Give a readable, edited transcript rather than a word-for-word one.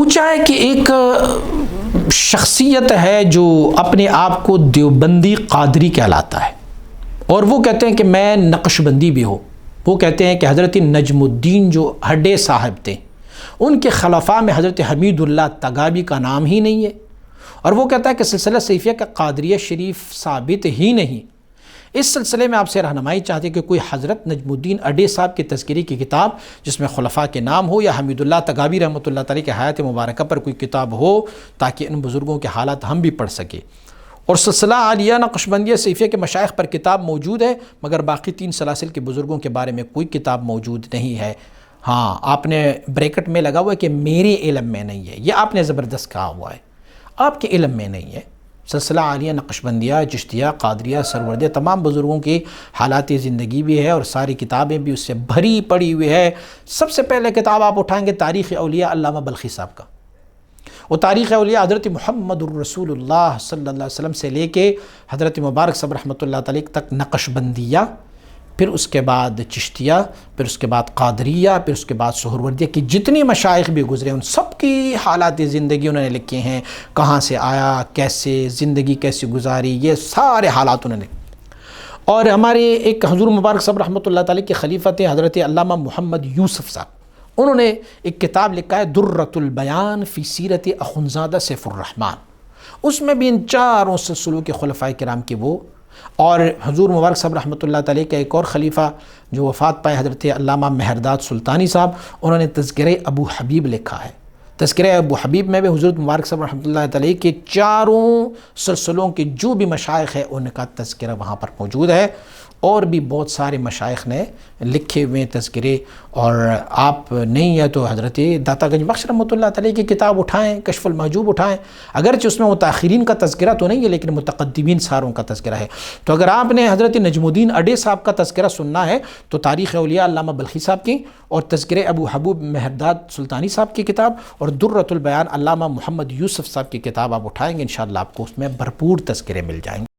پوچھا ہے کہ ایک شخصیت ہے جو اپنے آپ کو دیوبندی قادری کہلاتا ہے، اور وہ کہتے ہیں کہ میں نقش بندی بھی ہوں۔ وہ کہتے ہیں کہ حضرت نجم الدین جو ہڈے صاحب تھے، ان کے خلفاء میں حضرت حمید اللہ تغابی کا نام ہی نہیں ہے، اور وہ کہتا ہے کہ سلسلہ صیفیہ کا قادریہ شریف ثابت ہی نہیں۔ اس سلسلے میں آپ سے رہنمائی چاہتے کہ کوئی حضرت نجم الدین اڈے صاحب کی تذکرے کی کتاب جس میں خلفاء کے نام ہو، یا حمید اللہ تغابی رحمۃ اللہ تعالی کے حیات مبارکہ پر کوئی کتاب ہو، تاکہ ان بزرگوں کے حالات ہم بھی پڑھ سکیں۔ اور سلسلہ عالیہ نقشبندیہ صیفیہ کے مشائخ پر کتاب موجود ہے، مگر باقی 3 سلاسل کے بزرگوں کے بارے میں کوئی کتاب موجود نہیں ہے۔ ہاں، آپ نے بریکٹ میں لگا ہوا ہے کہ میرے علم میں نہیں ہے، یہ آپ نے زبردست کہا ہوا ہے، آپ کے علم میں نہیں ہے۔ سلسلہ عالیہ نقشبندیہ، چشتیہ، قادریہ، سروردیہ، تمام بزرگوں کی حالات زندگی بھی ہے، اور ساری کتابیں بھی اس سے بھری پڑی ہوئی ہے۔ سب سے پہلے کتاب آپ اٹھائیں گے تاریخ اولیاء علامہ بلخی صاحب کا، وہ تاریخ اولیاء حضرت محمد الرسول اللہ صلی اللہ علیہ وسلم سے لے کے حضرت مبارک صاحب رحمۃ اللہ تعالی تک نقشبندیہ، پھر اس کے بعد چشتیہ، پھر اس کے بعد قادریہ، پھر اس کے بعد سہروردیہ کی جتنی مشائخ بھی گزرے ان سب کی حالات زندگی انہوں نے لکھے ہیں، کہاں سے آیا، کیسے زندگی کیسی گزاری، یہ سارے حالات انہوں نے۔ اور ہمارے ایک حضور مبارک صاحب رحمۃ اللہ تعالی کے خلیفہ تھے حضرت علامہ محمد یوسف صاحب، انہوں نے ایک کتاب لکھا ہے درۃ البیان فی سیرت اخندزادہ سیف الرحمن، اس میں بھی ان 4 سلسلوں کے خلفائے کرام کی وہ، اور حضور مبارک صاحب رحمۃ اللہ تعالی کا ایک اور خلیفہ جو وفات پائے حضرت علامہ مہرداد سلطانی صاحب، انہوں نے تذکرہ ابو حبیب لکھا ہے۔ تذکرہ ابو حبیب میں بھی حضرت مبارک صاحب رحمۃ اللہ تعالی کے 4 سلسلوں کے جو بھی مشائخ ہیں ان کا تذکرہ وہاں پر موجود ہے، اور بھی بہت سارے مشائخ نے لکھے ہوئے تذکرے۔ اور آپ نہیں ہے تو حضرت داتا گنج بخش رحمۃ اللہ تعالی کی کتاب اٹھائیں، کشف المحجوب اٹھائیں، اگرچہ اس میں متاخرین کا تذکرہ تو نہیں ہے لیکن متقدمین ساروں کا تذکرہ ہے۔ تو اگر آپ نے حضرت نجم الدین اڈے صاحب کا تذکرہ سننا ہے تو تاریخ اولیاء علامہ بلخی صاحب کی، اور تذکرہ ابو حبیب مہرداد سلطانی صاحب کی کتاب، اور درۃ البیان علامہ محمد یوسف صاحب کی کتاب آپ اٹھائیں گے، انشاءاللہ آپ کو اس میں بھرپور تذکرے مل جائیں گے۔